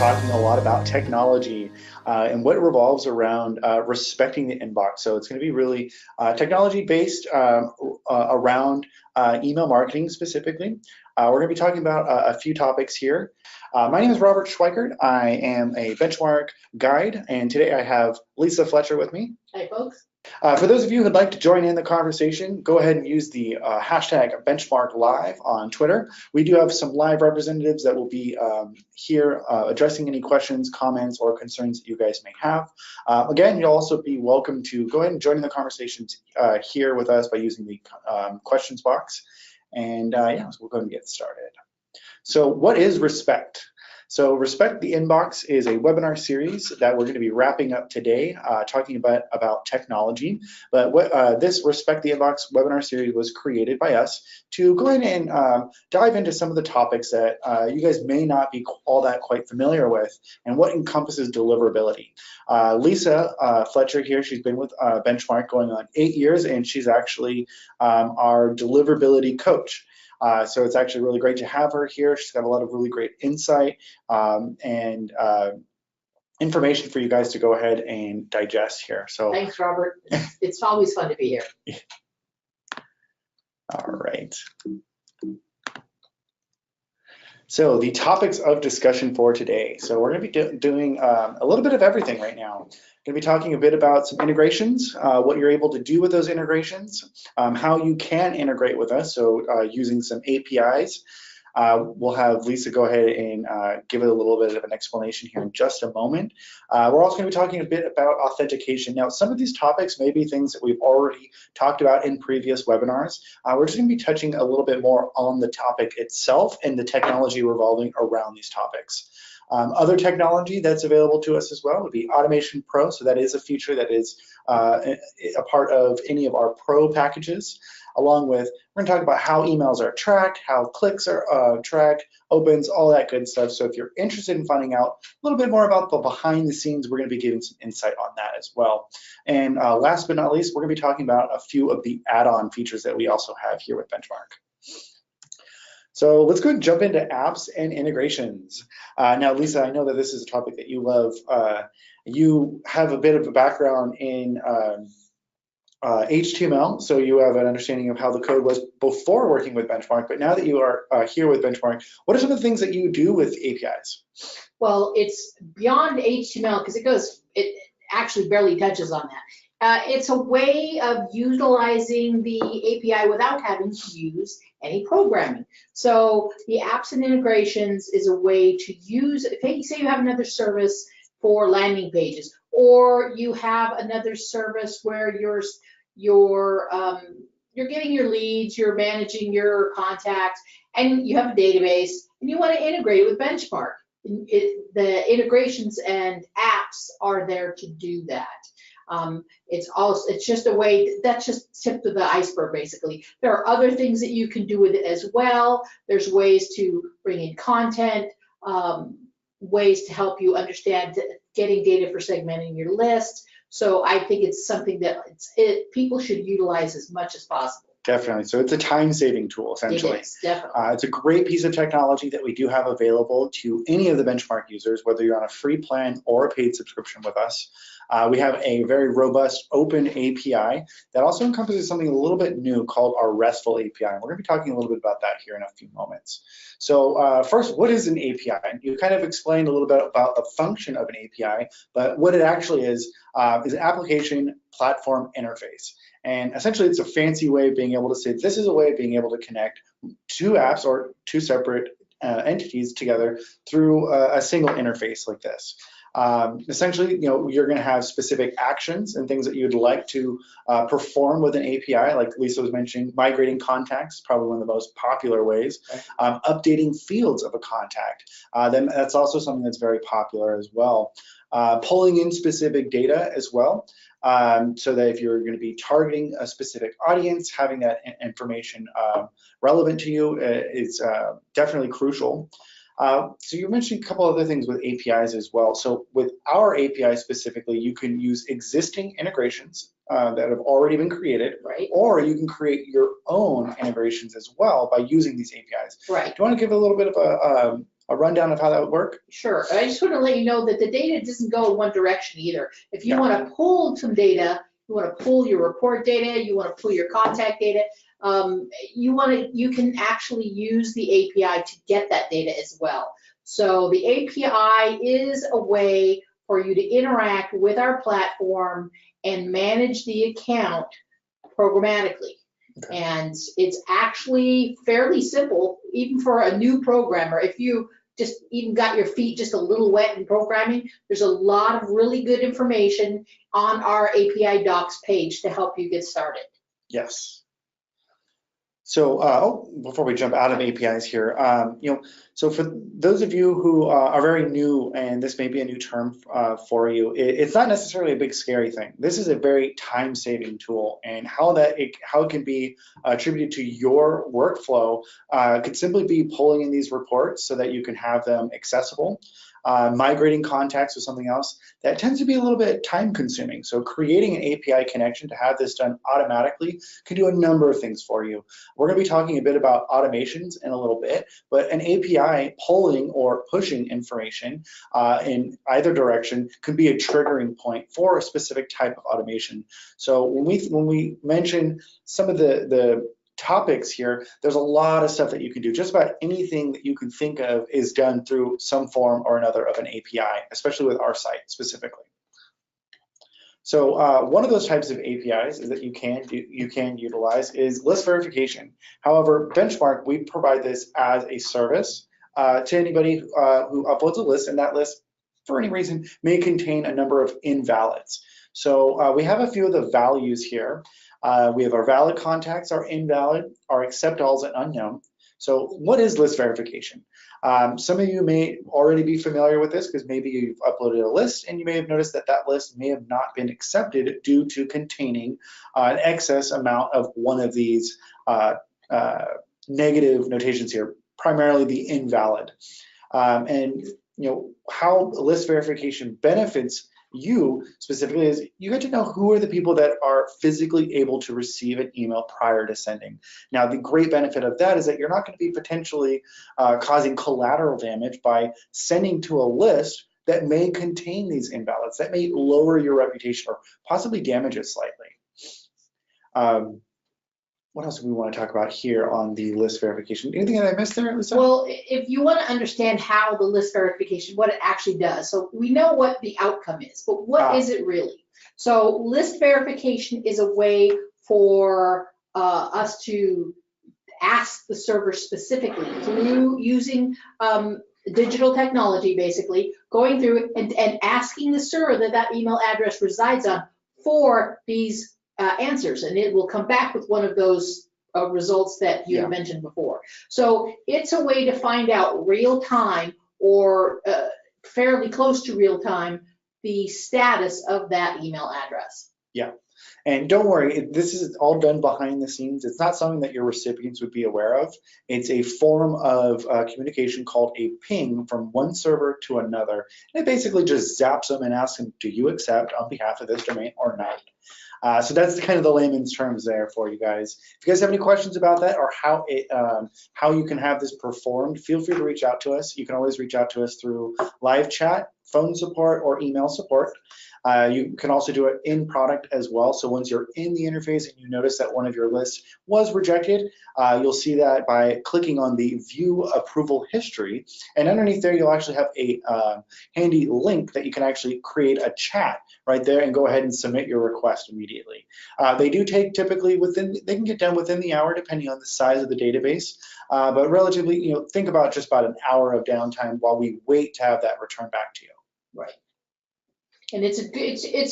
talking a lot about technology and what revolves around respecting the inbox. So it's going to be really technology-based around email marketing specifically. We're going to be talking about a few topics here. My name is Robert Schweikert. I am a benchmark guide, and today I have Lisa Fletcher with me. Hi, folks. For those of you who'd like to join in the conversation, go ahead and use the hashtag benchmarklive on Twitter. We do have some live representatives that will be here addressing any questions, comments, or concerns that you guys may have. Again, you'll also be welcome to go ahead and join in the conversations here with us by using the questions box. And yeah, so we'll go ahead and get started. So what is R.E.S.P.E.C.T? So Respect the Inbox is a webinar series that we're going to be wrapping up today, talking about technology. But what this Respect the Inbox webinar series was created by us to go ahead and dive into some of the topics that you guys may not be all that quite familiar with and what encompasses deliverability. Lisa Fletcher here, she's been with Benchmark going on 8 years, and she's actually our deliverability coach. So it's actually really great to have her here. She's got a lot of really great insight and information for you guys to go ahead and digest here. So thanks, Robert. It's always fun to be here. All right. So the topics of discussion for today. So we're going to be doing a little bit of everything right now. Going to be talking a bit about some integrations, what you're able to do with those integrations, how you can integrate with us, so using some APIs. We'll have Lisa go ahead and give it a little bit of an explanation here in just a moment. We're also going to be talking a bit about authentication. Now, some of these topics may be things that we've already talked about in previous webinars. We're just going to be touching a little bit more on the topic itself and the technology revolving around these topics. Other technology that's available to us as well would be Automation Pro. So that is a feature that is a part of any of our Pro packages. Along with, we're going to talk about how emails are tracked, how clicks are tracked, opens, all that good stuff. So if you're interested in finding out a little bit more about the behind the scenes, we're going to be giving some insight on that as well. And last but not least, we're going to be talking about a few of the add-on features that we also have here with Benchmark. So let's go ahead and jump into apps and integrations. Now, Lisa, I know that this is a topic that you love. You have a bit of a background in HTML, so you have an understanding of how the code was before working with Benchmark, but now that you are here with Benchmark, what are some of the things that you do with APIs? Well, it's beyond HTML because it actually barely touches on that. It's a way of utilizing the API without having to use any programming. So the apps and integrations is a way to use, say you have another service for landing pages, or you have another service where you're getting your leads, you're managing your contacts, and you have a database, and you want to integrate it with Benchmark. The integrations and apps are there to do that. It's just a way, that's just tip of the iceberg basically. There are other things that you can do with it as well. There's ways to bring in content, ways to help you understand getting data for segmenting your list. So I think it's something that people should utilize as much as possible. Definitely. So it's a time-saving tool, essentially. It is, definitely. It's a great piece of technology that we do have available to any of the Benchmark users, whether you're on a free plan or a paid subscription with us. We have a very robust open API that also encompasses something a little bit new called our RESTful API. And we're going to be talking a little bit about that here in a few moments. So first, what is an API? You kind of explained a little bit about the function of an API, but what it actually is an application platform interface. And essentially, it's a fancy way of being able to say, this is a way of being able to connect two apps or two separate entities together through a single interface like this. Essentially, you're going to have specific actions and things that you'd like to perform with an API, like Lisa was mentioning, migrating contacts, probably one of the most popular ways, updating fields of a contact. Then that's also something that's very popular as well. Pulling in specific data as well, so that if you're going to be targeting a specific audience, having that information relevant to you is definitely crucial. So you mentioned a couple other things with APIs as well. So with our API specifically, you can use existing integrations that have already been created, right, or you can create your own integrations as well by using these APIs. Right. Do you want to give a little bit of a rundown of how that would work? Sure. I just want to let you know that the data doesn't go in one direction either. If you Yeah. want to pull some data, you want to pull your report data, you want to pull your contact data, you can actually use the API to get that data as well. So the API is a way for you to interact with our platform and manage the account programmatically. Okay. And it's actually fairly simple, even for a new programmer. If you just even got your feet just a little wet in programming, there's a lot of really good information on our API docs page to help you get started. Yes. So before we jump out of APIs here, so for those of you who are very new, and this may be a new term for you, it's not necessarily a big scary thing. This is a very time-saving tool, and how it can be attributed to your workflow could simply be pulling in these reports so that you can have them accessible. Migrating contacts or something else, that tends to be a little bit time consuming. So creating an API connection to have this done automatically can do a number of things for you. We're going to be talking a bit about automations in a little bit, but an API pulling or pushing information in either direction could be a triggering point for a specific type of automation. So when we mention some of the topics here, there's a lot of stuff that you can do. Just about anything that you can think of is done through some form or another of an API, especially with our site specifically. So one of those types of APIs is that you can utilize is list verification. However, Benchmark, we provide this as a service to anybody who uploads a list, and that list, for any reason, may contain a number of invalids. So we have a few of the values here. We have our valid contacts, our invalid, our accept alls, and unknown. So what is list verification? Some of you may already be familiar with this because maybe you've uploaded a list and you may have noticed that that list may have not been accepted due to containing an excess amount of one of these negative notations here, primarily the invalid. And how list verification benefits you specifically is you get to know who are the people that are physically able to receive an email prior to sending. Now, the great benefit of that is that you're not going to be potentially causing collateral damage by sending to a list that may contain these invalids, that may lower your reputation or possibly damage it slightly. What else do we want to talk about here on the list verification? Anything that I missed there, Lisa? Well, if you want to understand how the list verification, what it actually does, so we know what the outcome is, but what is it really? So list verification is a way for us to ask the server specifically through using digital technology, basically, going through and asking the server that email address resides on for these answers, and it will come back with one of those results that you mentioned before. So it's a way to find out real time or fairly close to real time the status of that email address. Yeah. And don't worry, this is all done behind the scenes. It's not something that your recipients would be aware of. It's a form of communication called a ping from one server to another. And it basically just zaps them and asks them, do you accept on behalf of this domain or not? So that's kind of the layman's terms there for you guys. If you guys have any questions about that or how you can have this performed, feel free to reach out to us. You can always reach out to us through live chat, phone support, or email support. You can also do it in product as well. So once you're in the interface and you notice that one of your lists was rejected, you'll see that by clicking on the View Approval History. And underneath there, you'll actually have a handy link that you can actually create a chat right there and go ahead and submit your request immediately. They do take typically they can get done within the hour depending on the size of the database. But relatively, think about just about an hour of downtime while we wait to have that returned back to you. Right. And it's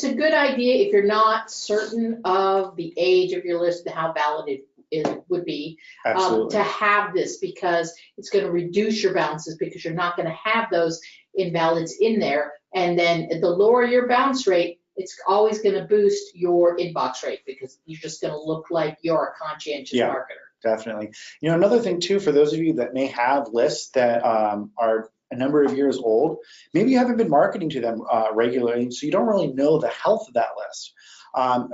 a good idea if you're not certain of the age of your list and how valid it would be to have this, because it's going to reduce your bounces because you're not going to have those invalids in there. And then the lower your bounce rate, it's always going to boost your inbox rate because you're just going to look like you're a conscientious marketer. Definitely. Another thing too, for those of you that may have lists that are a number of years old, maybe you haven't been marketing to them regularly, so you don't really know the health of that list.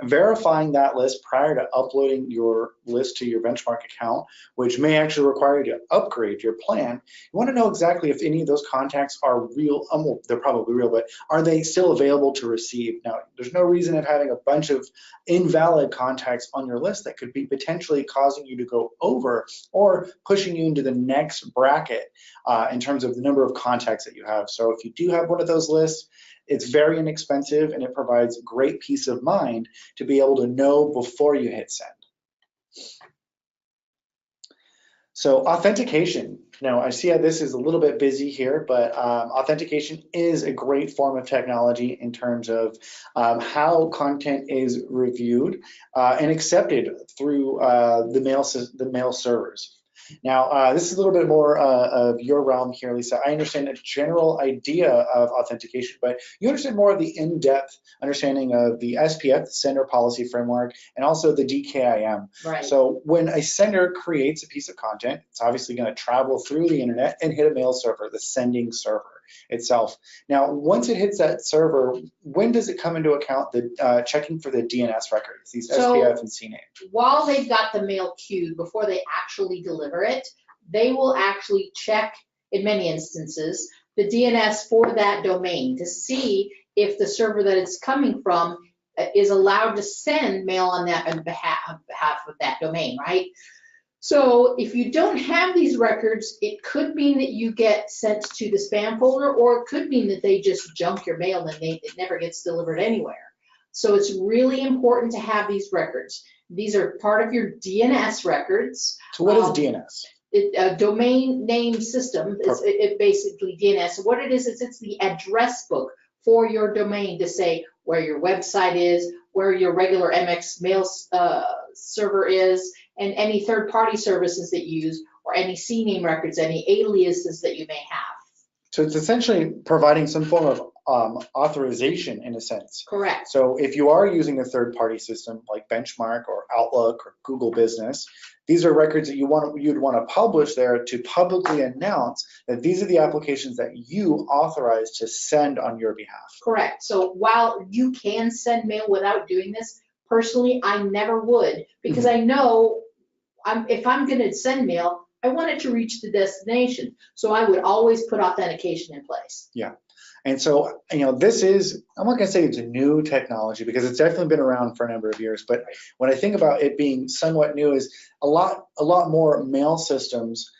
Verifying that list prior to uploading your list to your Benchmark account, which may actually require you to upgrade your plan. You want to know exactly if any of those contacts are real. Well, they're probably real, but are they still available to receive? Now, there's no reason of having a bunch of invalid contacts on your list that could be potentially causing you to go over or pushing you into the next bracket in terms of the number of contacts that you have. So if you do have one of those lists, it's very inexpensive and it provides great peace of mind to be able to know before you hit send. So authentication. Now I see how this is a little bit busy here, but authentication is a great form of technology in terms of how content is reviewed and accepted through the mail servers. Now, this is a little bit more of your realm here, Lisa. I understand a general idea of authentication, but you understand more of the in-depth understanding of the SPF, the Sender Policy Framework, and also the DKIM. Right. So when a sender creates a piece of content, it's obviously going to travel through the internet and hit a mail server, the sending server itself. Now, once it hits that server, when does it come into account the checking for the DNS records, these SPF and CNAME? While they've got the mail queued, before they actually deliver it, they will actually check, in many instances, the DNS for that domain to see if the server that it's coming from is allowed to send mail on behalf of that domain, right? So if you don't have these records, it could mean that you get sent to the spam folder, or it could mean that they just junk your mail and it never gets delivered anywhere. So it's really important to have these records. These are part of your DNS records. So what is DNS? A domain name system. It basically DNS. What it is it's the address book for your domain to say where your website is, where your regular MX mail server is, and any third-party services that you use, or any CNAME records, any aliases that you may have. So it's essentially providing some form of authorization in a sense. Correct. So if you are using a third-party system like Benchmark or Outlook or Google Business, these are records that you'd want to publish there to publicly announce that these are the applications that you authorize to send on your behalf. Correct. So while you can send mail without doing this, personally, I never would, because I know if I'm going to send mail, I want it to reach the destination. So I would always put authentication in place. Yeah. And so, this is, I'm not going to say it's a new technology because it's definitely been around for a number of years. But when I think about it being somewhat new, is a lot more mail systems,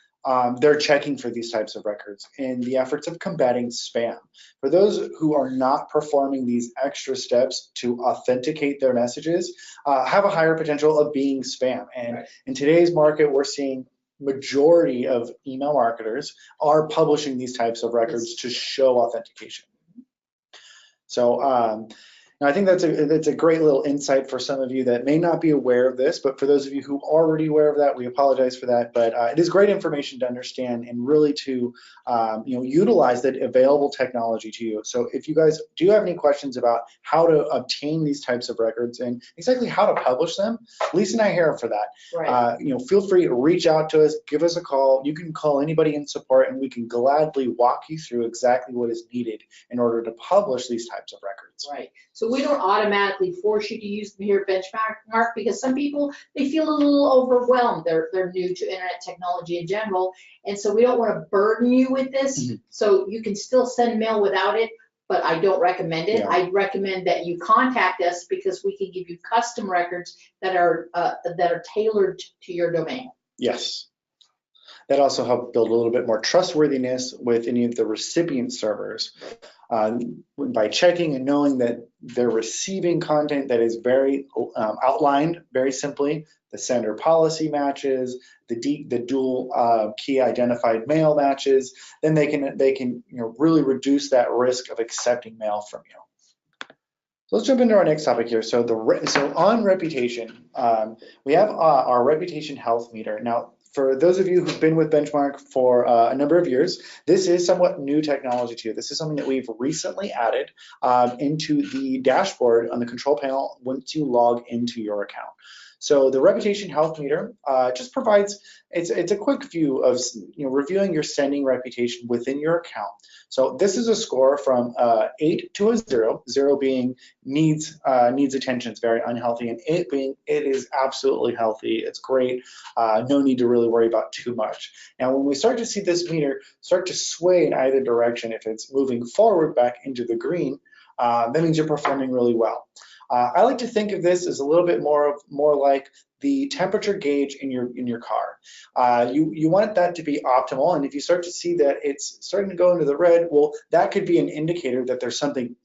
they're checking for these types of records in the efforts of combating spam. For those who are not performing these extra steps to authenticate their messages, have a higher potential of being spam. And in today's market, we're seeing majority of email marketers are publishing these types of records to show authentication. So I think that's a great little insight for some of you that may not be aware of this, but for those of you who are already aware of that, we apologize for that. But it is great information to understand and really to utilize that available technology to you. So if you guys do have any questions about how to obtain these types of records and exactly how to publish them, Lisa and I are here for that. Right. Feel free to reach out to us, give us a call. You can call anybody in support, and we can gladly walk you through exactly what is needed in order to publish these types of records. Right. So we don't automatically force you to use them here at Benchmark, because some people, they feel a little overwhelmed. They're new to internet technology in general, and so we don't want to burden you with this. So you can still send mail without it, but I don't recommend it. I recommend that you contact us because we can give you custom records that are tailored to your domain. Yes. That also helps build a little bit more trustworthiness with any of the recipient servers by checking and knowing that they're receiving content that is very outlined very simply. The sender policy matches, the dual key identified mail matches. Then they can really reduce that risk of accepting mail from you. So let's jump into our next topic here. So on reputation, we have our reputation health meter. Now, for those of you who've been with Benchmark for a number of years, this is somewhat new technology to you. This is something that we've recently added into the dashboard on the control panel once you log into your account. So the reputation health meter just provides, it's a quick view of reviewing your sending reputation within your account. So this is a score from 8 to a 0, 0 being needs attention, it's very unhealthy, and 8 being it is absolutely healthy, it's great, no need to really worry about too much. Now when we start to see this meter start to sway in either direction, if it's moving forward back into the green, that means you're performing really well. I like to think of this as a little bit more like the temperature gauge in your car. You want that to be optimal, and if you start to see that it's starting to go into the red, well, that could be an indicator that there's something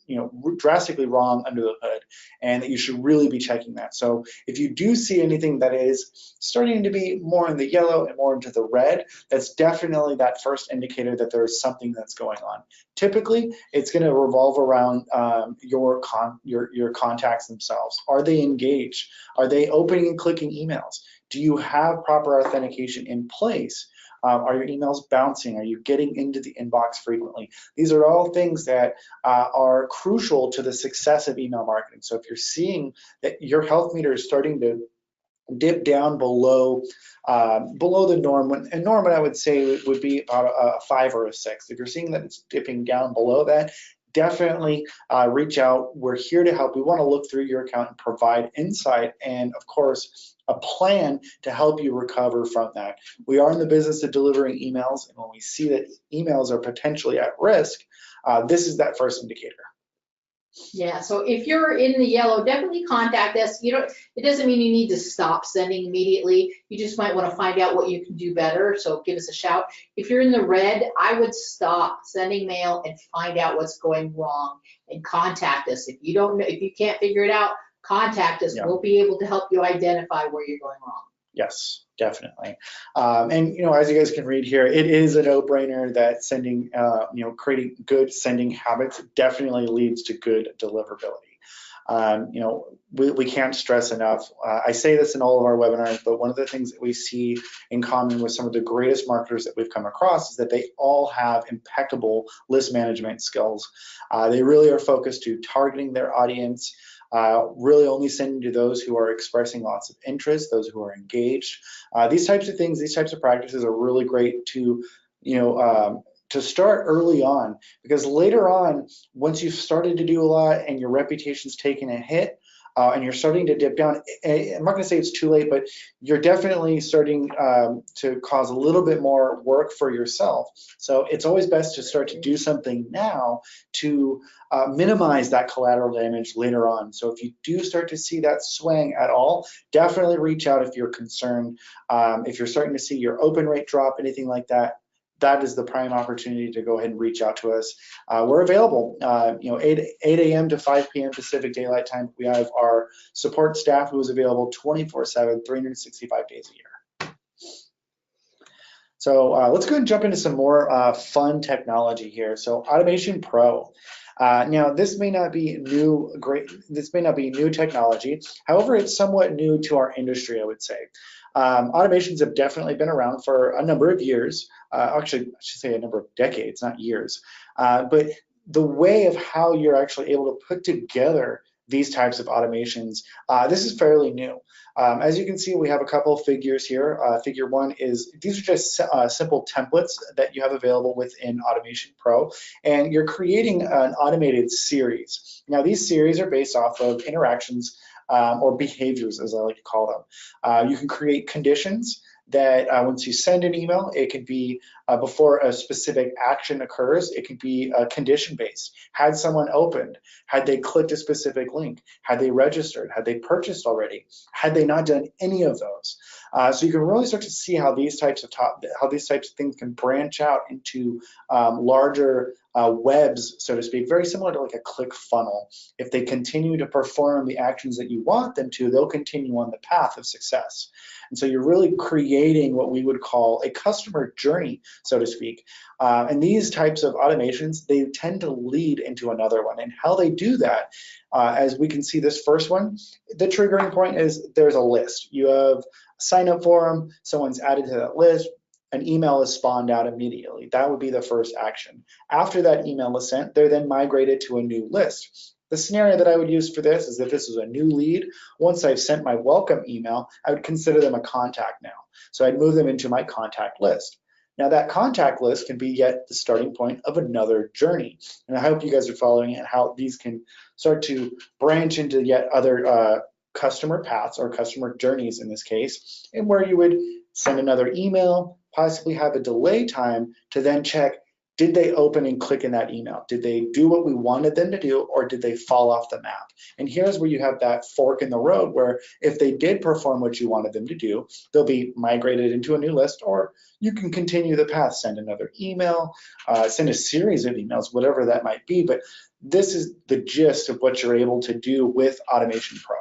drastically wrong under the hood, and that you should really be checking that. So if you do see anything that is starting to be more in the yellow and more into the red, that's definitely that first indicator that there is something that's going on. Typically, it's going to revolve around your contacts themselves. Are they engaged? Are they opening and clicking emails? Do you have proper authentication in place? Are your emails bouncing? Are you getting into the inbox frequently? These are all things that are crucial to the success of email marketing. So if you're seeing that your health meter is starting to dip down below the norm, and norm I would say would be about a 5 or a 6. If you're seeing that it's dipping down below that, definitely reach out. We're here to help. We want to look through your account and provide insight and, of course, a plan to help you recover from that. We are in the business of delivering emails, and when we see that emails are potentially at risk, this is that first indicator. Yeah, so if you're in the yellow, definitely contact us. It doesn't mean you need to stop sending immediately. You just might want to find out what you can do better, so give us a shout. If you're in the red, I would stop sending mail and find out what's going wrong and contact us. If you don't know, if you can't figure it out, contact us. Yeah. We'll be able to help you identify where you're going wrong. Yes, definitely. And as you guys can read here, it is a no-brainer that sending, creating good sending habits definitely leads to good deliverability. We can't stress enough. I say this in all of our webinars, but one of the things that we see in common with some of the greatest marketers that we've come across is that they all have impeccable list management skills. They really are focused to targeting their audience, really only sending to those who are expressing lots of interest, those who are engaged. These types of things, these types of practices are really great to, to start early on, because later on, once you've started to do a lot and your reputation's taken a hit, and you're starting to dip down, I'm not going to say it's too late, but you're definitely starting to cause a little bit more work for yourself. So it's always best to start to do something now to minimize that collateral damage later on. So if you do start to see that swing at all, definitely reach out if you're concerned. If you're starting to see your open rate drop, anything like that, that is the prime opportunity to go ahead and reach out to us. We're available, 8 a.m. to 5 p.m. Pacific Daylight Time. We have our support staff who is available 24/7, 365 days a year. So let's go ahead and jump into some more fun technology here. So Automation Pro. Now, this may not be new, this may not be new technology. However, it's somewhat new to our industry, I would say. Automations have definitely been around for a number of years. Actually, I should say a number of decades, not years. But the way of how you're actually able to put together these types of automations, this is fairly new. As you can see, we have a couple of figures here. Figure 1 is, these are just simple templates that you have available within Automation Pro, and you're creating an automated series. Now, these series are based off of interactions or behaviors, as I like to call them. You can create conditions that once you send an email, it could be before a specific action occurs, it could be condition based. Had someone opened? Had they clicked a specific link? Had they registered? Had they purchased already? Had they not done any of those? So you can really start to see how these types of things can branch out into larger webs, so to speak, very similar to like a click funnel. If they continue to perform the actions that you want them to, they'll continue on the path of success. And so you're really creating what we would call a customer journey, so to speak. And these types of automations, they tend to lead into another one. And how they do that, as we can see this first one, the triggering point is there's a list. You have a sign up form, someone's added to that list, an email is spawned out immediately. That would be the first action. After that email is sent, they're then migrated to a new list. The scenario that I would use for this is if this is a new lead, once I've sent my welcome email, I would consider them a contact now. So I'd move them into my contact list. Now that contact list can be yet the starting point of another journey. And I hope you guys are following and how these can start to branch into yet other customer paths or customer journeys in this case, and where you would send another email, possibly have a delay time to then check, did they open and click in that email? Did they do what we wanted them to do, or did they fall off the map? And here's where you have that fork in the road where if they did perform what you wanted them to do, they'll be migrated into a new list, or you can continue the path, send another email, send a series of emails, whatever that might be. But this is the gist of what you're able to do with Automation Pro.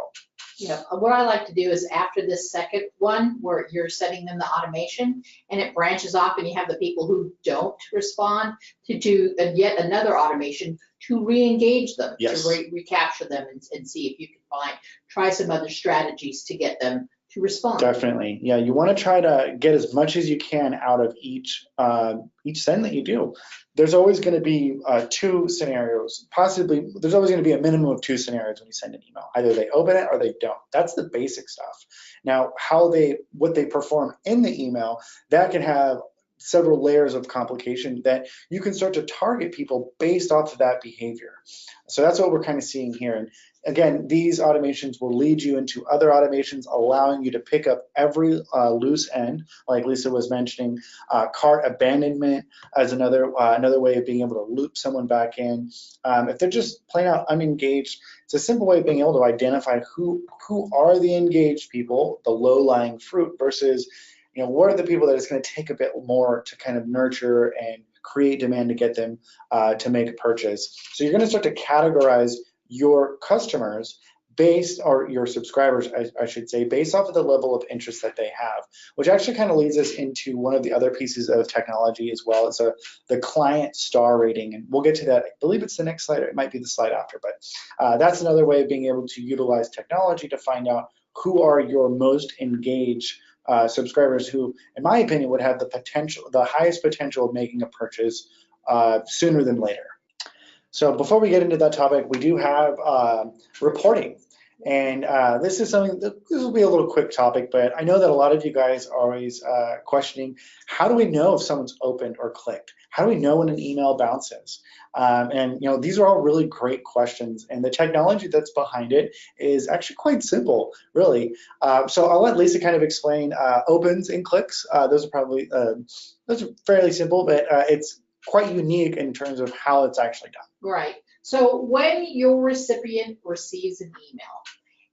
Yeah, what I like to do is after this second one where you're setting them the automation and it branches off and you have the people who don't respond to do yet another automation to re-engage them, yes, to recapture them and see if you can try some other strategies to get them to respond. Definitely, yeah. You want to try to get as much as you can out of each send that you do. There's always going to be two scenarios, possibly. There's always going to be a minimum of two scenarios when you send an email. Either they open it or they don't. That's the basic stuff. Now, what they perform in the email, that can have several layers of complication that you can start to target people based off of that behavior. So that's what we're kind of seeing here. And again, these automations will lead you into other automations, allowing you to pick up every loose end, like Lisa was mentioning. Cart abandonment as another way of being able to loop someone back in. If they're just plain out unengaged, it's a simple way of being able to identify who are the engaged people, the low-lying fruit, versus what are the people that it's going to take a bit more to kind of nurture and create demand to get them to make a purchase. So you're going to start to categorize your customers or your subscribers, I should say, based off of the level of interest that they have, which actually kind of leads us into one of the other pieces of technology as well. It's the client star rating, and we'll get to that. I believe it's the next slide, or it might be the slide after, but that's another way of being able to utilize technology to find out who are your most engaged subscribers who, in my opinion, would have the highest potential of making a purchase sooner than later. So before we get into that topic, we do have reporting. And this is something this will be a little quick topic, but I know that a lot of you guys are always questioning, how do we know if someone's opened or clicked? How do we know when an email bounces? And these are all really great questions, and the technology that's behind it is actually quite simple, really. So I'll let Lisa kind of explain opens and clicks. Those are fairly simple, but it's quite unique in terms of how it's actually done. Right. So when your recipient receives an email,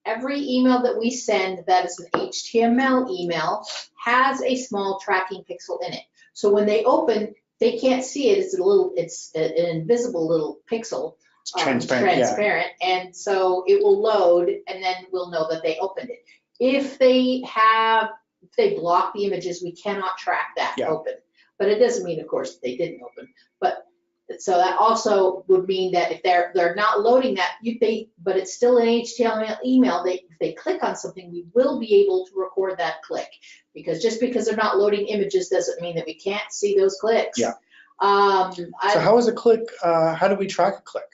every email that we send that is an HTML email has a small tracking pixel in it. So when they open, they can't see it. It's an invisible little pixel. It's transparent. Yeah. And so it will load, and then we'll know that they opened it. If they block the images, we cannot track that open. But it doesn't mean, of course, they didn't open. But so that also would mean that if they're not loading that, but it's still an HTML email, if they click on something, we will be able to record that click. Because just because they're not loading images doesn't mean that we can't see those clicks. Yeah. So how is a click? How do we track a click?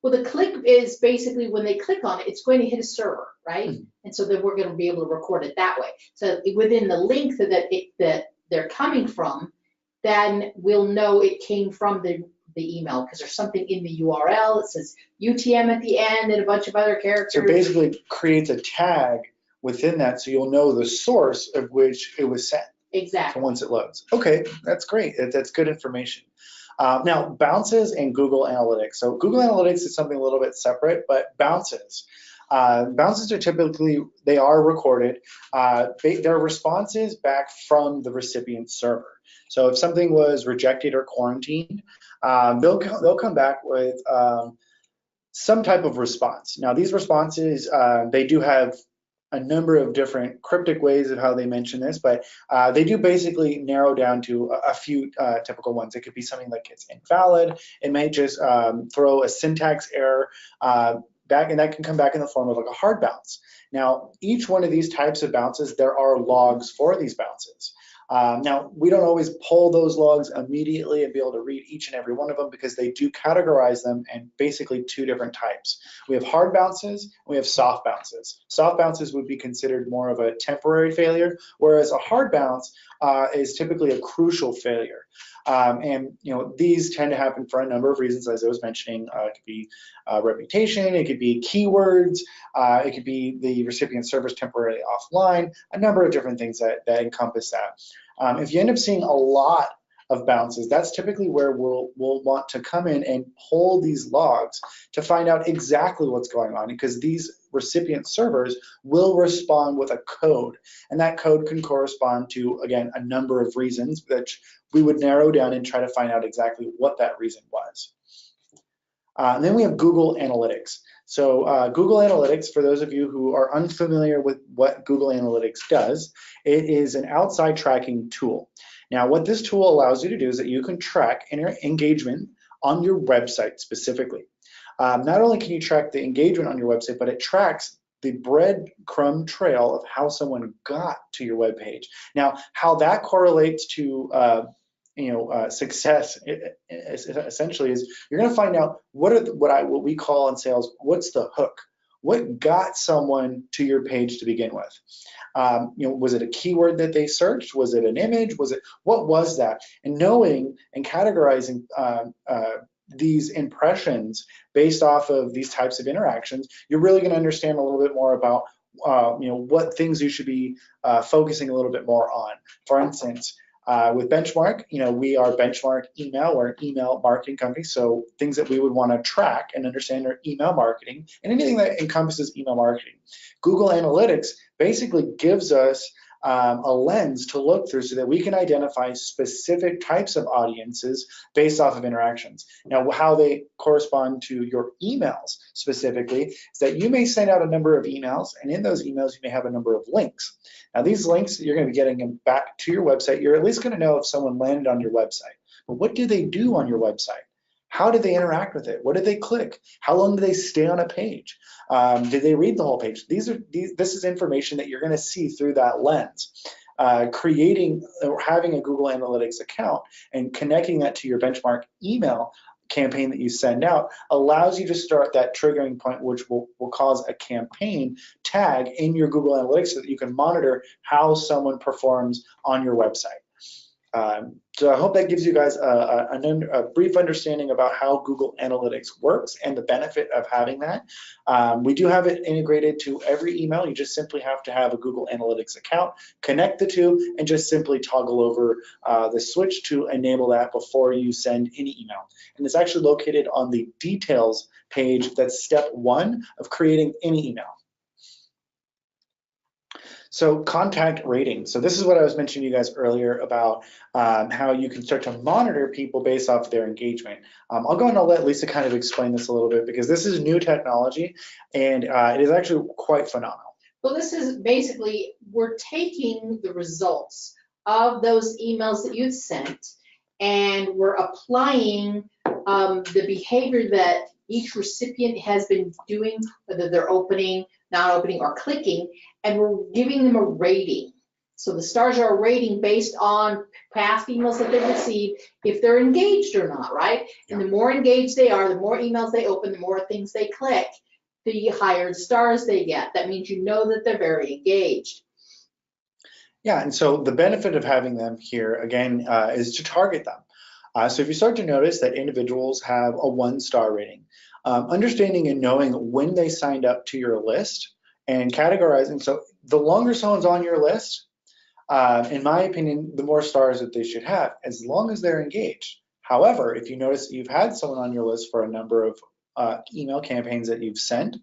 Well, the click is basically when they click on it, it's going to hit a server, right? Mm-hmm. And so then we're going to be able to record it that way. So within the link that they're coming from, then we'll know it came from the email, because there's something in the URL. It says UTM at the end and a bunch of other characters. So it basically creates a tag within that, so you'll know the source of which it was sent. Exactly. So once it loads. Okay, that's great. That's good information. Now, bounces and Google Analytics. So Google Analytics is something a little bit separate, but bounces are typically, they are recorded. They're responses back from the recipient server. So if something was rejected or quarantined, they'll come back with some type of response. Now, these responses, they do have a number of different cryptic ways of how they mention this, but they do basically narrow down to a few typical ones. It could be something like it's invalid. It may just throw a syntax error back, and that can come back in the form of like a hard bounce. Now, each one of these types of bounces, there are logs for these bounces. Now, we don't always pull those logs immediately and be able to read each and every one of them because they do categorize them in basically two different types. We have hard bounces, we have soft bounces. Soft bounces would be considered more of a temporary failure, whereas a hard bounce is typically a crucial failure. And these tend to happen for a number of reasons, as I was mentioning. It could be reputation, it could be keywords, it could be the recipient server's temporarily offline, a number of different things that encompass that. If you end up seeing a lot of bounces, that's typically where we'll want to come in and pull these logs to find out exactly what's going on, because these recipient servers will respond with a code, and that code can correspond to, again, a number of reasons, which we would narrow down and try to find out exactly what that reason was. And then we have Google Analytics. So Google Analytics, for those of you who are unfamiliar with what Google Analytics does, it is an outside tracking tool. Now, what this tool allows you to do is that you can track engagement on your website specifically. Not only can you track the engagement on your website, but it tracks the breadcrumb trail of how someone got to your web page. Now, how that correlates to success essentially is you're going to find out what we call in sales, what's the hook? What got someone to your page to begin with? Was it a keyword that they searched? Was it an image? What was that? And knowing and categorizing these impressions based off of these types of interactions, you're really going to understand a little bit more about what things you should be focusing a little bit more on. For instance, with Benchmark, we are Benchmark Email. We're an email marketing company, so things that we would want to track and understand are email marketing and anything that encompasses email marketing. Google Analytics basically gives us a lens to look through so that we can identify specific types of audiences based off of interactions. Now, how they correspond to your emails specifically is that you may send out a number of emails, and in those emails you may have a number of links. Now, these links, you're going to be getting them back to your website. You're at least going to know if someone landed on your website. But what do they do on your website? How did they interact with it? What did they click? How long did they stay on a page? Did they read the whole page? This is information that you're going to see through that lens. Creating or having a Google Analytics account and connecting that to your Benchmark email campaign that you send out allows you to start that triggering point, which will cause a campaign tag in your Google Analytics so that you can monitor how someone performs on your website. So I hope that gives you guys a brief understanding about how Google Analytics works and the benefit of having that. We do have it integrated to every email. You just simply have to have a Google Analytics account, connect the two, and just simply toggle over the switch to enable that before you send any email. And it's actually located on the details page. That's step one of creating any email. So contact rating. So this is what I was mentioning to you guys earlier about how you can start to monitor people based off their engagement. I'll go and I'll let Lisa kind of explain this a little bit because this is new technology and it is actually quite phenomenal. Well, this is basically, we're taking the results of those emails that you've sent and we're applying the behavior that each recipient has been doing, whether they're opening, not opening, or clicking, and we're giving them a rating. So the stars are a rating based on past emails that they've received, if they're engaged or not, right? And the more engaged they are, the more emails they open, the more things they click, the higher stars they get. That means you know that they're very engaged. Yeah, and so the benefit of having them here, again, is to target them. So if you start to notice that individuals have a 1-star rating, understanding and knowing when they signed up to your list and categorizing. So the longer someone's on your list, in my opinion, the more stars that they should have, as long as they're engaged. However, if you notice that you've had someone on your list for a number of email campaigns that you've sent,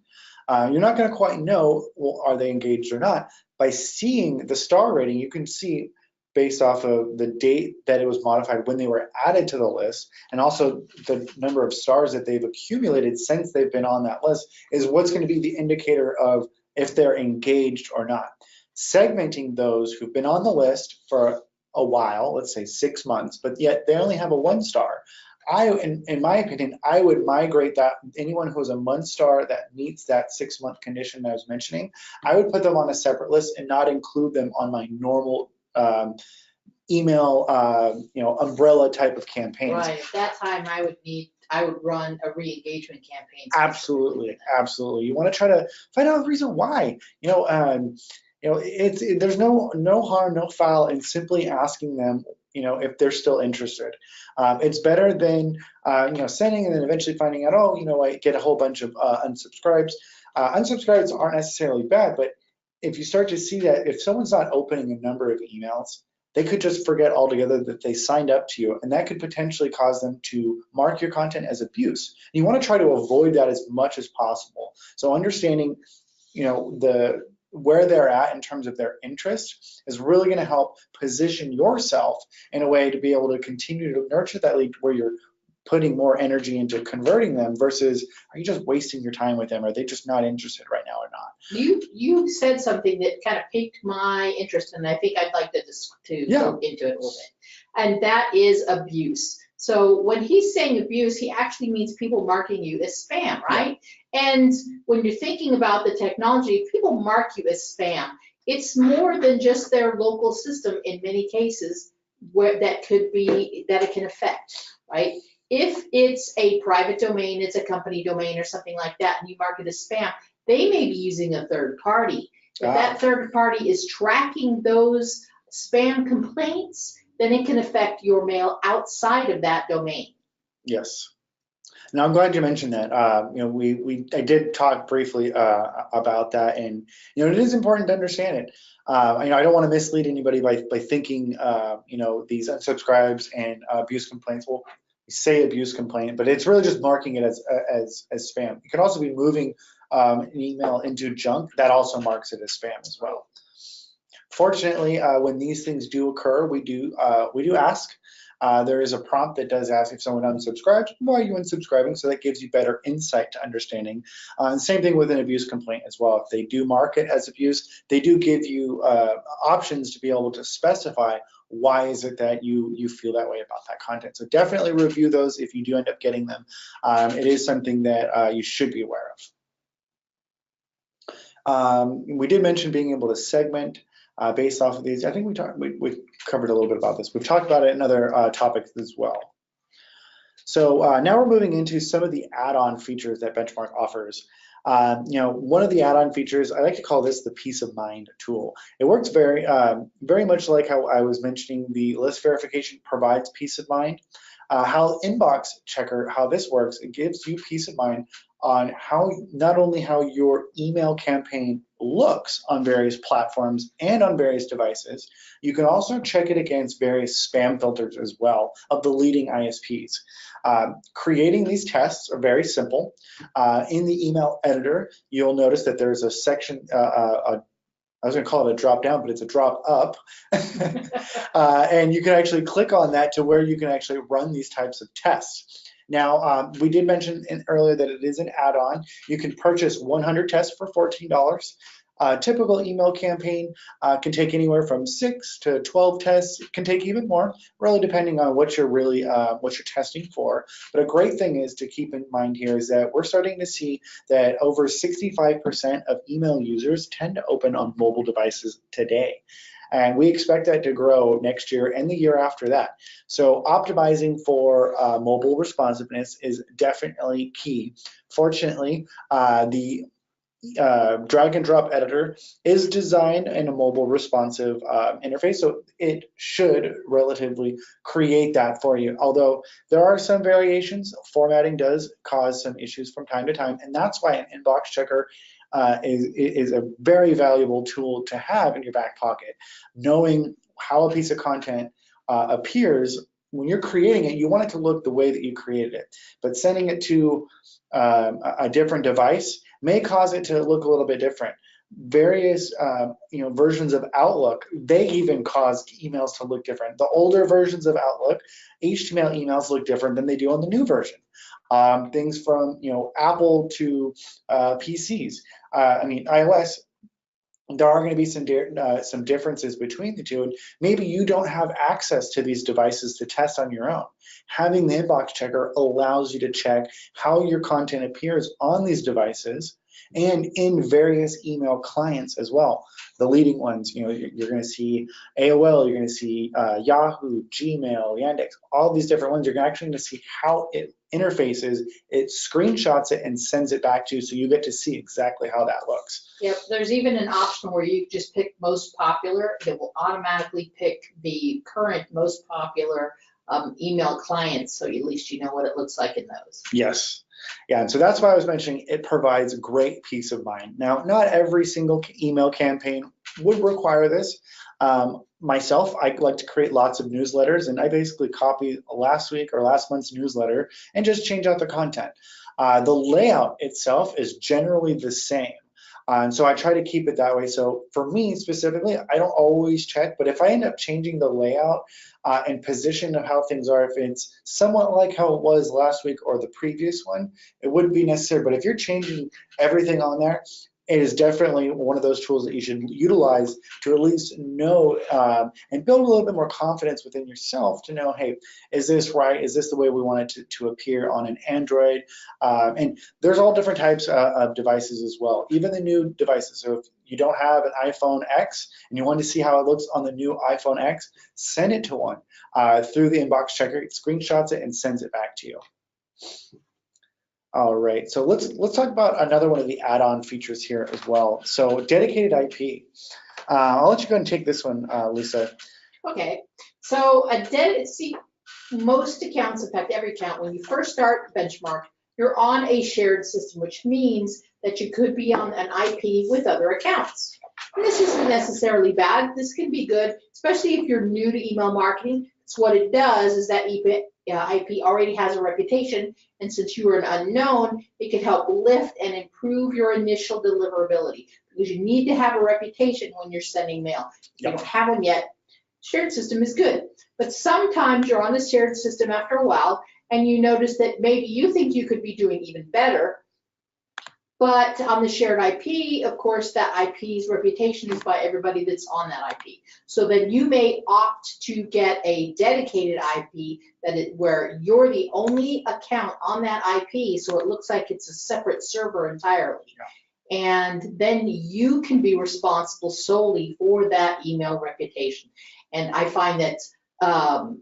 you're not going to quite know, well, are they engaged or not? By seeing the star rating, you can see based off of the date that it was modified when they were added to the list, and also the number of stars that they've accumulated since they've been on that list is what's going to be the indicator of if they're engaged or not. Segmenting those who've been on the list for a while, let's say 6 months, but yet they only have a 1-star. In my opinion, I would migrate that, anyone who has a 1-star that meets that 6-month condition I was mentioning, I would put them on a separate list and not include them on my normal email, umbrella type of campaigns. Right, at that time I would run a re-engagement campaign. Absolutely, absolutely. You want to try to find out the reason why. There's no harm, no foul in simply asking them, if they're still interested. It's better than sending and then eventually finding out, I get a whole bunch of unsubscribes. Unsubscribes aren't necessarily bad, but if you start to see that if someone's not opening a number of emails, they could just forget altogether that they signed up to you, and that could potentially cause them to mark your content as abuse. And you want to try to avoid that as much as possible. So understanding, where they're at in terms of their interest is really going to help position yourself in a way to be able to continue to nurture that lead where you're putting more energy into converting them versus are you just wasting your time with them? Are they just not interested right now or not? You said something that kind of piqued my interest, and I think I'd like to go into it a little bit. And that is abuse. So when he's saying abuse, he actually means people marking you as spam, right? Yeah. And when you're thinking about the technology, people mark you as spam. It's more than just their local system in many cases where that it can affect, right? If it's a private domain, it's a company domain or something like that, and you mark it as spam, they may be using a third party. If that third party is tracking those spam complaints, then it can affect your mail outside of that domain. Yes. Now I'm glad you mentioned that. I did talk briefly about that, and it is important to understand it. I don't want to mislead anybody by thinking these unsubscribes and abuse complaints. Well, we say abuse complaint, but it's really just marking it as spam. You could also be moving an email into junk. That also marks it as spam as well. Fortunately, when these things do occur, we do ask. There is a prompt that does ask if someone unsubscribes, why are you unsubscribing? So that gives you better insight to understanding. And same thing with an abuse complaint as well. If they do mark it as abuse, they do give you options to be able to specify why is it that you feel that way about that content. So definitely review those if you do end up getting them. It is something that you should be aware of. We did mention being able to segment based off of these. I think we covered a little bit about this. We've talked about it in other topics as well. So now we're moving into some of the add-on features that Benchmark offers. One of the add-on features, I like to call this the peace of mind tool. It works very much like how I was mentioning the list verification provides peace of mind. How Inbox Checker, how this works, it gives you peace of mind on not only how your email campaign looks on various platforms and on various devices, you can also check it against various spam filters as well of the leading ISPs. Creating these tests are very simple. In the email editor, you'll notice that there's a section, I was going to call it a drop down, but it's a drop up. And you can actually click on that to where you can actually run these types of tests. Now, we did mention earlier that it is an add-on. You can purchase 100 tests for $14. A typical email campaign can take anywhere from 6 to 12 tests. It can take even more, really depending on what you're testing for. But a great thing is to keep in mind here is that we're starting to see that over 65% of email users tend to open on mobile devices today. And we expect that to grow next year and the year after that. So optimizing for mobile responsiveness is definitely key. Fortunately, the drag and drop editor is designed in a mobile responsive interface, so it should relatively create that for you. Although there are some variations, formatting does cause some issues from time to time, and that's why an inbox checker is a very valuable tool to have in your back pocket. Knowing how a piece of content appears when you're creating it, you want it to look the way that you created it, but sending it to a different device may cause it to look a little bit different. Various versions of Outlook, they even cause emails to look different. The older versions of Outlook, HTML emails look different than they do on the new version. Things from Apple to PCs, iOS, there are going to be some differences between the two, and maybe you don't have access to these devices to test on your own. Having the inbox checker allows you to check how your content appears on these devices and in various email clients as well. The leading ones, you're going to see AOL, you're going to see Yahoo, Gmail, Yandex, all these different ones. You're actually going to see how it interfaces, it screenshots it and sends it back to you, so you get to see exactly how that looks. Yep, there's even an option where you just pick most popular. It will automatically pick the current most popular email clients, so at least you know what it looks like in those. Yes. Yeah, and so that's why I was mentioning it provides great peace of mind. Now, not every single email campaign would require this. Myself, I like to create lots of newsletters, and I basically copy last week or last month's newsletter and just change out the content. The layout itself is generally the same. And so I try to keep it that way. So for me specifically, I don't always check, but if I end up changing the layout and position of how things are, if it's somewhat like how it was last week or the previous one, it wouldn't be necessary. But if you're changing everything on there, it is definitely one of those tools that you should utilize to at least know and build a little bit more confidence within yourself to know, hey, is this right? Is this the way we want it to appear on an Android? And there's all different types of devices as well, even the new devices. So if you don't have an iPhone X and you want to see how it looks on the new iPhone X, send it to one through the inbox checker. It screenshots it and sends it back to you. All right, so let's talk about another one of the add-on features here as well. So dedicated IP. I'll let you go ahead and take this one, Lisa. Okay, so most accounts, in fact, every account, when you first start Benchmark, you're on a shared system, which means that you could be on an IP with other accounts. And this isn't necessarily bad. This can be good, especially if you're new to email marketing. So what it does is that IP already has a reputation, and since you are an unknown, it can help lift and improve your initial deliverability, because you need to have a reputation when you're sending mail. If you don't have one yet, shared system is good. But sometimes you're on the shared system after a while, and you notice that maybe you think you could be doing even better. But on the shared IP, of course, that IP's reputation is by everybody that's on that IP. So then you may opt to get a dedicated IP where you're the only account on that IP, so it looks like it's a separate server entirely. Yeah. And then you can be responsible solely for that email reputation. And I find that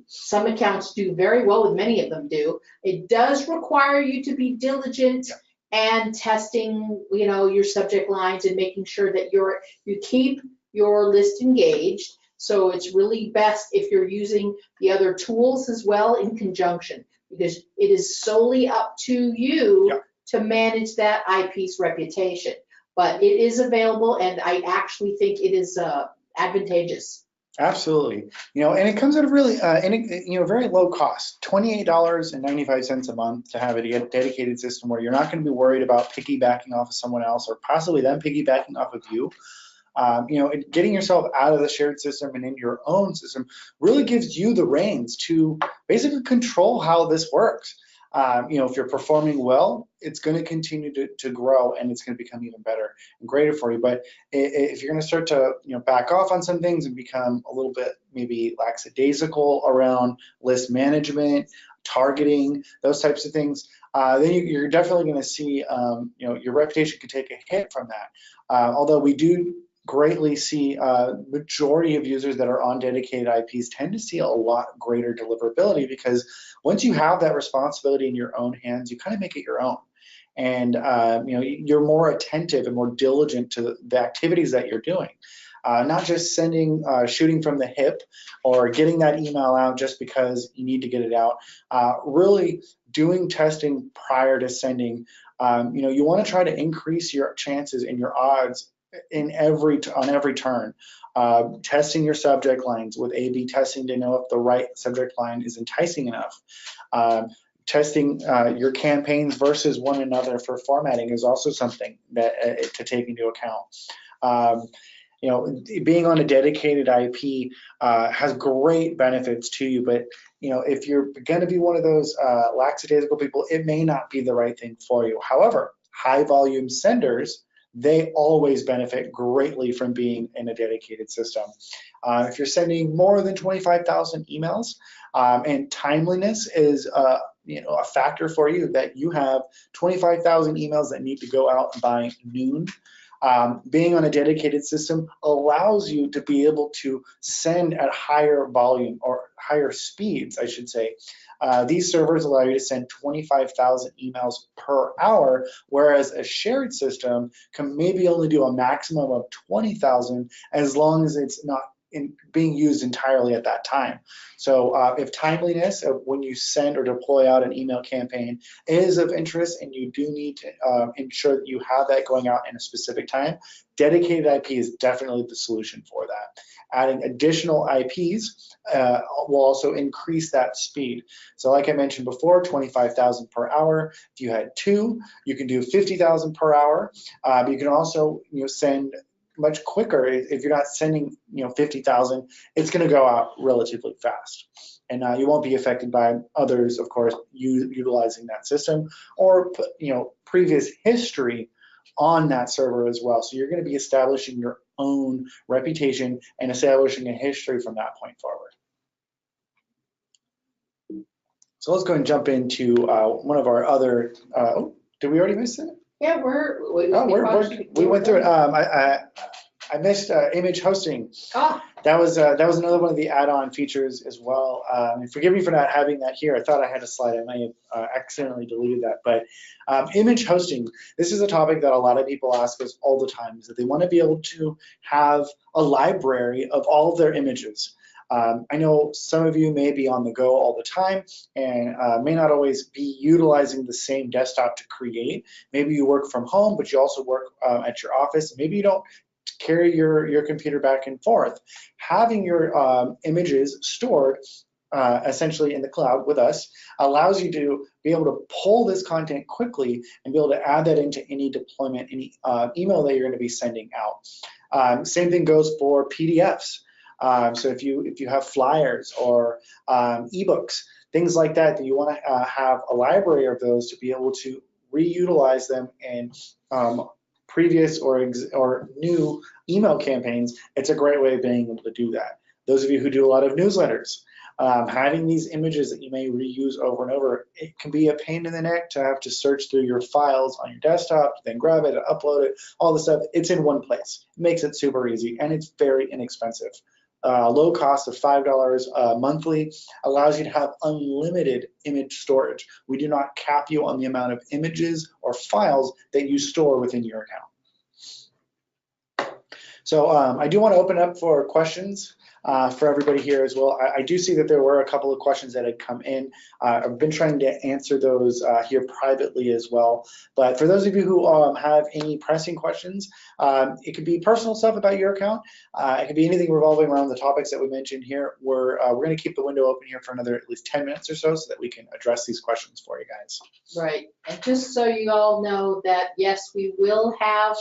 some accounts do very well, with many of them do. It does require you to be diligent. Yeah. And testing, your subject lines and making sure that you keep your list engaged. So it's really best if you're using the other tools as well in conjunction, because it is solely up to you to manage that IP's reputation. But it is available, and I actually think it is advantageous. Absolutely. And it comes at a really, very low cost, $28.95 a month to have a dedicated system where you're not going to be worried about piggybacking off of someone else or possibly them piggybacking off of you. Getting yourself out of the shared system and in your own system really gives you the reins to basically control how this works. If you're performing well, it's going to continue to grow, and it's going to become even better and greater for you. But if you're going to start to back off on some things and become a little bit maybe lackadaisical around list management, targeting, those types of things, then you're definitely going to see your reputation could take a hit from that. Although we do greatly see majority of users that are on dedicated IPs tend to see a lot greater deliverability, because once you have that responsibility in your own hands, you kind of make it your own. And you're more attentive and more diligent to the activities that you're doing. Not just shooting from the hip or getting that email out just because you need to get it out. Really doing testing prior to sending. You want to try to increase your chances and your odds on every turn. Testing your subject lines with A/B testing to know if the right subject line is enticing enough. Testing your campaigns versus one another for formatting is also something that to take into account. Being on a dedicated IP has great benefits to you, but if you're going to be one of those lackadaisical people, it may not be the right thing for you. However, high volume senders, they always benefit greatly from being in a dedicated system. If you're sending more than 25,000 emails, and timeliness is a factor for you that you have 25,000 emails that need to go out by noon. Being on a dedicated system allows you to be able to send at higher volume or higher speeds, I should say. These servers allow you to send 25,000 emails per hour, whereas a shared system can maybe only do a maximum of 20,000 as long as it's not being used entirely at that time. So if timeliness of when you send or deploy out an email campaign is of interest and you do need to ensure that you have that going out in a specific time, dedicated IP is definitely the solution for that. Adding additional IPs will also increase that speed. So like I mentioned before, 25,000 per hour. If you had 2, you can do 50,000 per hour. But you can also send much quicker. If you're not sending 50,000, it's going to go out relatively fast, and you won't be affected by others, of course, utilizing that system or previous history on that server as well. So you're going to be establishing your own reputation and establishing a history from that point forward. So let's go and jump into one of our other. Did we already miss it? Yeah, we went through it. I missed image hosting. That was another one of the add-on features as well. And forgive me for not having that here. I thought I had a slide. I may have accidentally deleted that. But image hosting, this is a topic that a lot of people ask us all the time, is that they want to be able to have a library of all of their images. I know some of you may be on the go all the time and may not always be utilizing the same desktop to create. Maybe you work from home, but you also work at your office. Maybe you don't carry your computer back and forth. Having your images stored essentially in the cloud with us allows you to be able to pull this content quickly and be able to add that into any deployment, any email that you're going to be sending out. Same thing goes for PDFs. So if you have flyers or ebooks, things like that, that you want to have a library of those to be able to reutilize them in previous or new email campaigns, it's a great way of being able to do that. Those of you who do a lot of newsletters, having these images that you may reuse over and over, it can be a pain in the neck to have to search through your files on your desktop, then grab it, upload it, all the stuff. It's in one place. It makes it super easy, and it's very inexpensive. Low cost of $5 monthly allows you to have unlimited image storage. We do not cap you on the amount of images or files that you store within your account. So I do want to open up for questions for everybody here as well. I do see that there were a couple of questions that had come in. I've been trying to answer those here privately as well. But for those of you who have any pressing questions, it could be personal stuff about your account. It could be anything revolving around the topics that we mentioned here. We're going to keep the window open here for another at least 10 minutes or so that we can address these questions for you guys. Right. And just so you all know that, yes, we will have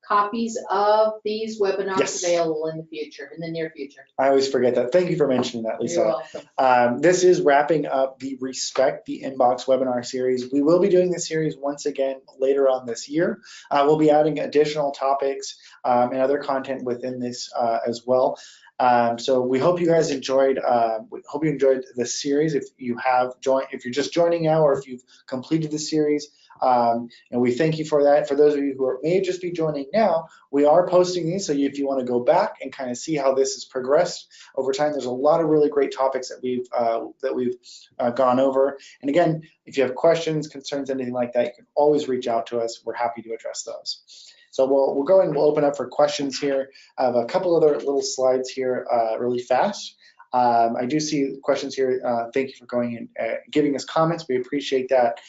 copies of these webinars available in the near future. I always forget that. Thank you for mentioning that, Lisa. You're welcome. This is wrapping up the Respect the Inbox webinar series. We will be doing this series once again later on this year. We'll be adding additional topics and other content within this as well. So we hope you guys enjoyed. We hope you enjoyed the series. If you have joined, if you're just joining now, or if you've completed the series, and we thank you for that. For those of you who may just be joining now, we are posting these. So if you want to go back and kind of see how this has progressed over time, there's a lot of really great topics that we've gone over. And again, if you have questions, concerns, anything like that, you can always reach out to us. We're happy to address those. So we'll go and we'll open up for questions here. I have a couple other little slides here really fast. I do see questions here. Thank you for going and giving us comments. We appreciate that.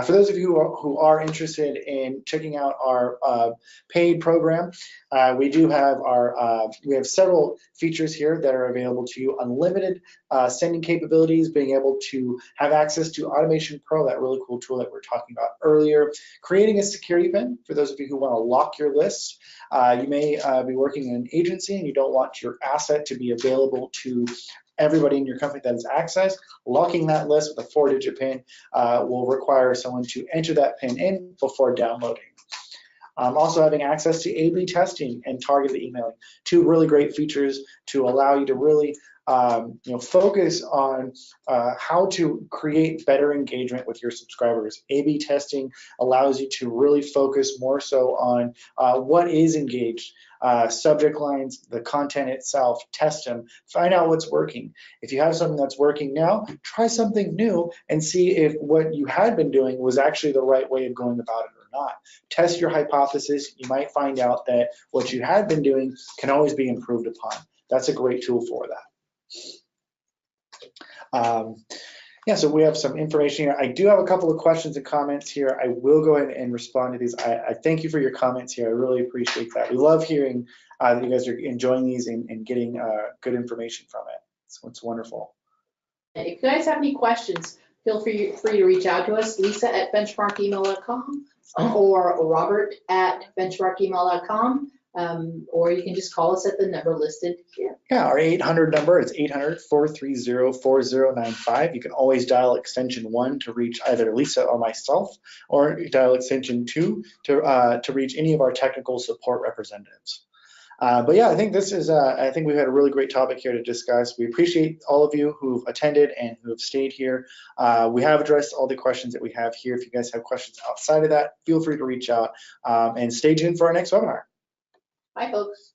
For those of you who are interested in checking out our paid program, we do have we have several features here that are available to you. Unlimited sending capabilities, being able to have access to Automation Pro, that really cool tool that we were talking about earlier. Creating a security pin for those of you who want to lock your list. You may be working in an agency and you don't want your asset to be available to everybody in your company that has access. Locking that list with a 4-digit PIN will require someone to enter that PIN in before downloading. Also having access to A/B testing and targeted emailing, two really great features to allow you to really focus on how to create better engagement with your subscribers. A/B testing allows you to really focus more so on what is engaged, subject lines, the content itself, test them, find out what's working. If you have something that's working now, try something new and see if what you had been doing was actually the right way of going about it or not. Test your hypothesis. You might find out that what you had been doing can always be improved upon. That's a great tool for that. Yeah, so we have some information here. I do have a couple of questions and comments here. I will go ahead and respond to these. I thank you for your comments here. I really appreciate that. We love hearing that you guys are enjoying these and getting good information from it. So it's wonderful. If you guys have any questions, feel free to reach out to us, lisa@benchmarkemail.com or robert@benchmarkemail.com. Or you can just call us at the number listed here. Yeah, our 800 number is 800-430-4095. You can always dial extension 1 to reach either Lisa or myself, or dial extension 2 to reach any of our technical support representatives. But yeah, I think this is, I think we've had a really great topic here to discuss. We appreciate all of you who've attended and who have stayed here. We have addressed all the questions that we have here. If you guys have questions outside of that, feel free to reach out and stay tuned for our next webinar. Bye, folks.